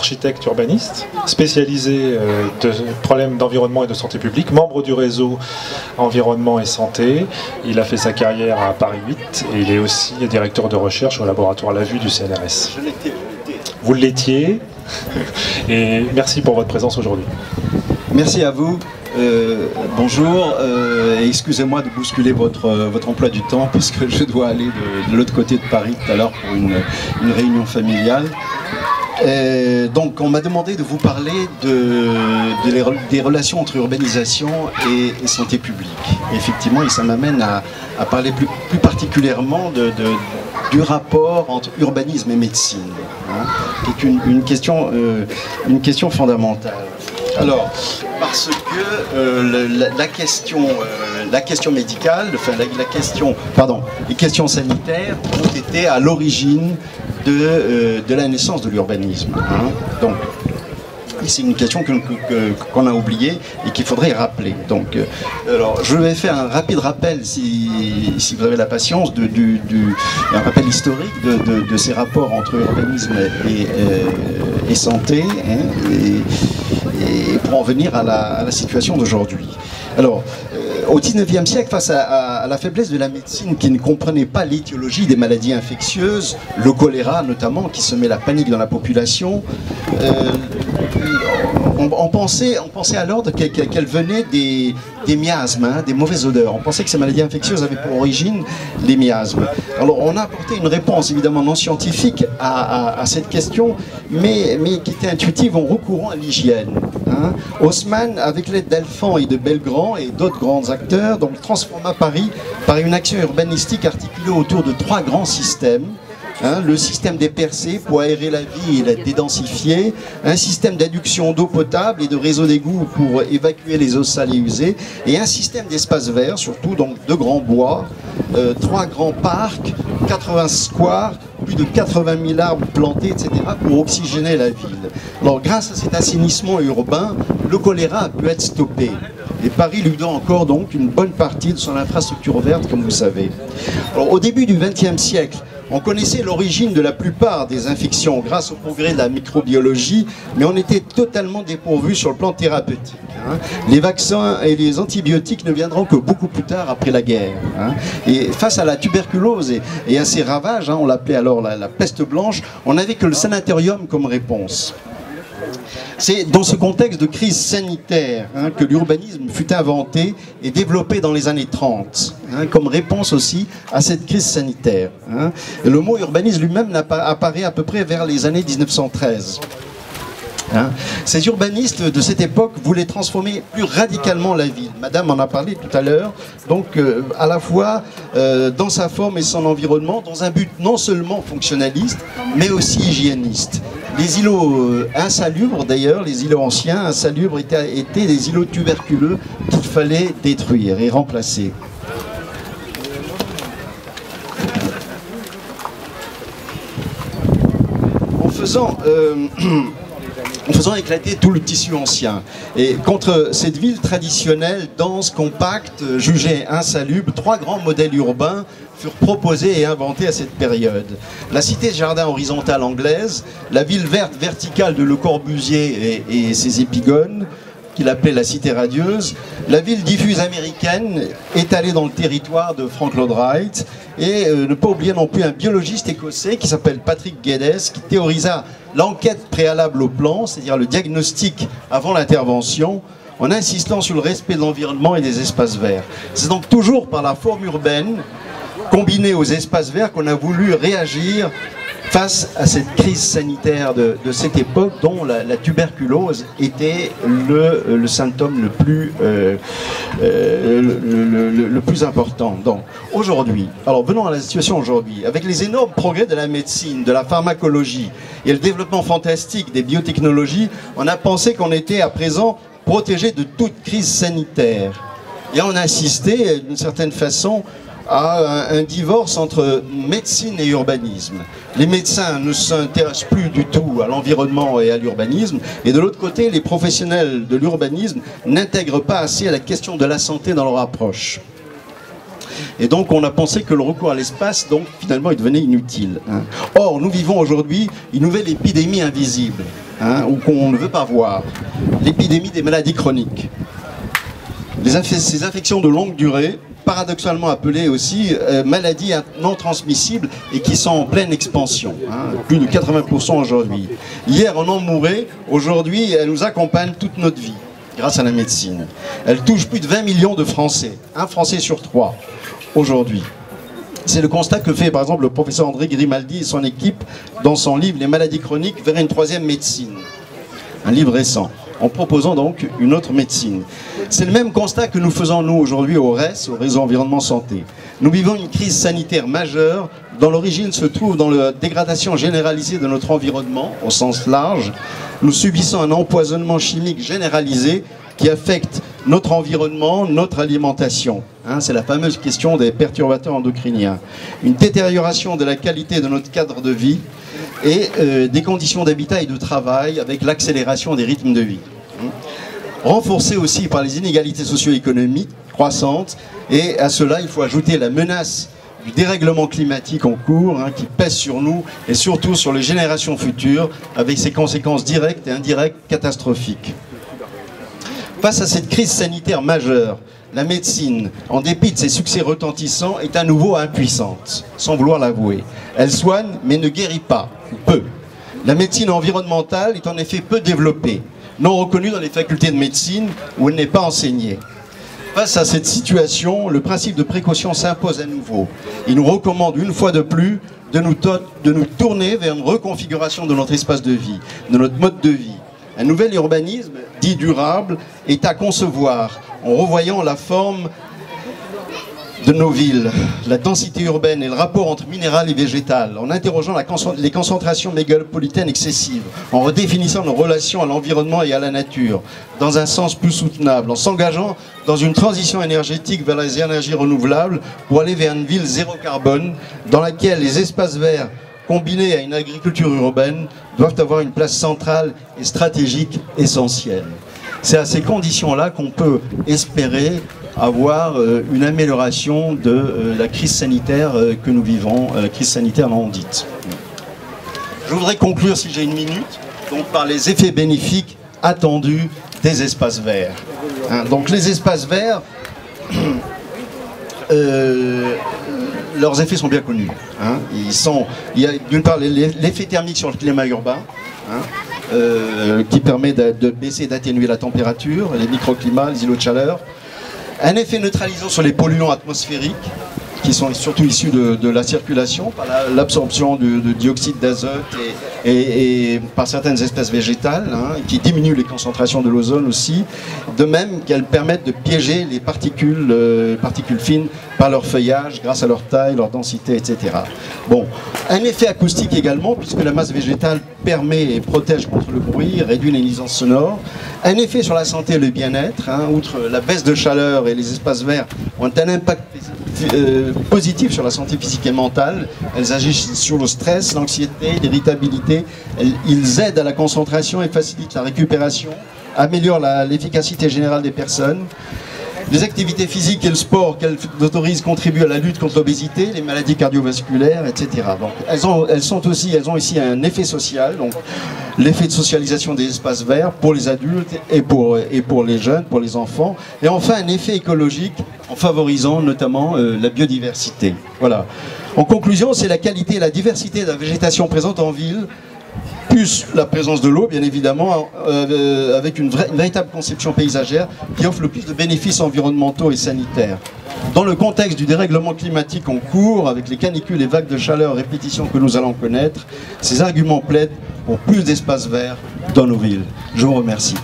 architecte urbaniste, spécialisé de problèmes d'environnement et de santé publique, membre du réseau environnement et santé. Il a fait sa carrière à Paris 8 et il est aussi directeur de recherche au laboratoire La Vue du CNRS. Vous l'étiez et merci pour votre présence aujourd'hui. Merci à vous. Bonjour, excusez-moi de bousculer votre emploi du temps parce que je dois aller de l'autre côté de Paris tout à l'heure pour une réunion familiale. Donc on m'a demandé de vous parler des relations entre urbanisation et santé publique. Et effectivement, ça m'amène à parler plus particulièrement du rapport entre urbanisme et médecine, hein, qui est une question fondamentale. Alors, parce que la question médicale, enfin les questions sanitaires ont été à l'origine de la naissance de l'urbanisme. Hein. Donc, c'est une question qu'on a oubliée et qu'il faudrait rappeler. Donc, alors, je vais faire un rapide rappel, si vous avez la patience, un rappel historique de ces rapports entre urbanisme et santé, hein, et pour en venir à la situation d'aujourd'hui. Alors, au XIXe siècle, face à la faiblesse de la médecine qui ne comprenait pas l'étiologie des maladies infectieuses, le choléra notamment, qui semait la panique dans la population, on pensait alors qu'elle venait des miasmes, hein, des mauvaises odeurs. On pensait que ces maladies infectieuses avaient pour origine les miasmes. Alors on a apporté une réponse évidemment non scientifique à cette question, mais qui était intuitive en recourant à l'hygiène. Hein. Haussmann, avec l'aide d'Alphand et de Belgrand et d'autres grands acteurs, donc, transforma Paris par une action urbanistique articulée autour de 3 grands systèmes. Hein, le système des percées pour aérer la vie et la dédensifier, un système d'adduction d'eau potable et de réseau d'égout pour évacuer les eaux salées usées, et un système d'espaces verts, surtout donc de grands bois, 3 grands parcs, 80 squares, plus de 80 000 arbres plantés, etc., pour oxygéner la ville. Alors grâce à cet assainissement urbain, le choléra a pu être stoppé. Et Paris lui doit encore donc une bonne partie de son infrastructure verte, comme vous savez. Alors, au début du XXe siècle, on connaissait l'origine de la plupart des infections grâce au progrès de la microbiologie, mais on était totalement dépourvu sur le plan thérapeutique. Hein. Les vaccins et les antibiotiques ne viendront que beaucoup plus tard, après la guerre. Hein. Et face à la tuberculose et à ses ravages, hein, on l'appelait alors la peste blanche, on n'avait que le sanatorium comme réponse. C'est dans ce contexte de crise sanitaire, hein, que l'urbanisme fut inventé et développé dans les années 30, hein, comme réponse aussi à cette crise sanitaire. Hein. Le mot urbanisme lui-même apparaît à peu près vers les années 1913. Hein. Ces urbanistes de cette époque voulaient transformer plus radicalement la ville. Madame en a parlé tout à l'heure, donc à la fois dans sa forme et son environnement, dans un but non seulement fonctionnaliste, mais aussi hygiéniste. Les îlots insalubres, d'ailleurs, les îlots anciens insalubres étaient des îlots tuberculeux qu'il fallait détruire et remplacer. En faisant éclater tout le tissu ancien. Et contre cette ville traditionnelle, dense, compacte, jugée insalubre, 3 grands modèles urbains furent proposés et inventés à cette période. La cité-jardin horizontale anglaise, la ville verte verticale de Le Corbusier et ses épigones, qu'il appelait la cité radieuse, la ville diffuse américaine étalée dans le territoire de Frank Lloyd Wright, et ne pas oublier non plus un biologiste écossais qui s'appelle Patrick Geddes, qui théorisa l'enquête préalable au plan, c'est-à-dire le diagnostic avant l'intervention, en insistant sur le respect de l'environnement et des espaces verts. C'est donc toujours par la forme urbaine, combinée aux espaces verts, qu'on a voulu réagir face à cette crise sanitaire de cette époque, dont la tuberculose était le symptôme le plus important. Donc aujourd'hui, alors venons à la situation aujourd'hui, avec les énormes progrès de la médecine, de la pharmacologie et le développement fantastique des biotechnologies, on a pensé qu'on était à présent protégé de toute crise sanitaire. Et on a assisté d'une certaine façon à un divorce entre médecine et urbanisme. Les médecins ne s'intéressent plus du tout à l'environnement et à l'urbanisme, et de l'autre côté, les professionnels de l'urbanisme n'intègrent pas assez à la question de la santé dans leur approche. Et donc on a pensé que le recours à l'espace, donc finalement, il devenait inutile. Hein. Or, nous vivons aujourd'hui une nouvelle épidémie invisible. hein, ou qu'on ne veut pas voir, l'épidémie des maladies chroniques. Ces infections de longue durée, paradoxalement appelées aussi maladies non transmissibles et qui sont en pleine expansion, hein, plus de 80% aujourd'hui. Hier on en mourait, aujourd'hui elle nous accompagne toute notre vie grâce à la médecine. Elle touche plus de 20 millions de Français, un Français sur 3 aujourd'hui. C'est le constat que fait par exemple le professeur André Grimaldi et son équipe dans son livre « Les maladies chroniques vers une troisième médecine », un livre récent, en proposant donc une autre médecine. C'est le même constat que nous faisons nous aujourd'hui au RES, au Réseau Environnement Santé. Nous vivons une crise sanitaire majeure dont l'origine se trouve dans la dégradation généralisée de notre environnement au sens large. Nous subissons un empoisonnement chimique généralisé qui affecte notre environnement, notre alimentation. Hein, c'est la fameuse question des perturbateurs endocriniens. Une détérioration de la qualité de notre cadre de vie et des conditions d'habitat et de travail avec l'accélération des rythmes de vie. Renforcée aussi par les inégalités socio-économiques croissantes, et à cela il faut ajouter la menace du dérèglement climatique en cours, hein, qui pèse sur nous et surtout sur les générations futures avec ses conséquences directes et indirectes catastrophiques. Face à cette crise sanitaire majeure, la médecine, en dépit de ses succès retentissants, est à nouveau impuissante, sans vouloir l'avouer. Elle soigne, mais ne guérit pas, ou peu. La médecine environnementale est en effet peu développée, non reconnue dans les facultés de médecine, où elle n'est pas enseignée. Face à cette situation, le principe de précaution s'impose à nouveau. Il nous recommande une fois de plus de nous tourner vers une reconfiguration de notre espace de vie, de notre mode de vie. Un nouvel urbanisme, dit durable, est à concevoir en revoyant la forme de nos villes, la densité urbaine et le rapport entre minéral et végétal, en interrogeant les concentrations mégalopolitaines excessives, en redéfinissant nos relations à l'environnement et à la nature, dans un sens plus soutenable, en s'engageant dans une transition énergétique vers les énergies renouvelables pour aller vers une ville zéro carbone, dans laquelle les espaces verts combinés à une agriculture urbaine doivent avoir une place centrale et stratégique essentielle. C'est à ces conditions-là qu'on peut espérer avoir une amélioration de la crise sanitaire que nous vivons, crise sanitaire non dite. Je voudrais conclure, si j'ai une minute, donc par les effets bénéfiques attendus des espaces verts. Hein, donc les espaces verts, leurs effets sont bien connus. Hein, il y a d'une part l'effet thermique sur le climat urbain, hein, qui permet de baisser et d'atténuer la température, les microclimats, les îlots de chaleur. Un effet neutralisant sur les polluants atmosphériques, qui sont surtout issus de la circulation, par l'absorption de dioxyde d'azote et par certaines espèces végétales, hein, qui diminuent les concentrations de l'ozone aussi, de même qu'elles permettent de piéger les particules fines par leur feuillage, grâce à leur taille, leur densité, etc. Bon, un effet acoustique également, puisque la masse végétale permet et protège contre le bruit, réduit les nuisances sonores. Un effet sur la santé et le bien-être, hein, outre la baisse de chaleur et les espaces verts ont un impact positif sur la santé physique et mentale. Elles agissent sur le stress, l'anxiété, l'irritabilité. Ils aident à la concentration et facilitent la récupération, améliorent l'efficacité générale des personnes. Les activités physiques et le sport qu'elles autorisent contribuent à la lutte contre l'obésité, les maladies cardiovasculaires, etc. Donc, elles ont ici un effet social, donc l'effet de socialisation des espaces verts pour les adultes et pour les jeunes, pour les enfants. Et enfin, un effet écologique en favorisant notamment la biodiversité. Voilà. En conclusion, c'est la qualité et la diversité de la végétation présente en ville, plus la présence de l'eau, bien évidemment, avec une véritable conception paysagère qui offre le plus de bénéfices environnementaux et sanitaires. Dans le contexte du dérèglement climatique en cours, avec les canicules et vagues de chaleur répétition que nous allons connaître, ces arguments plaident pour plus d'espaces verts dans nos villes. Je vous remercie.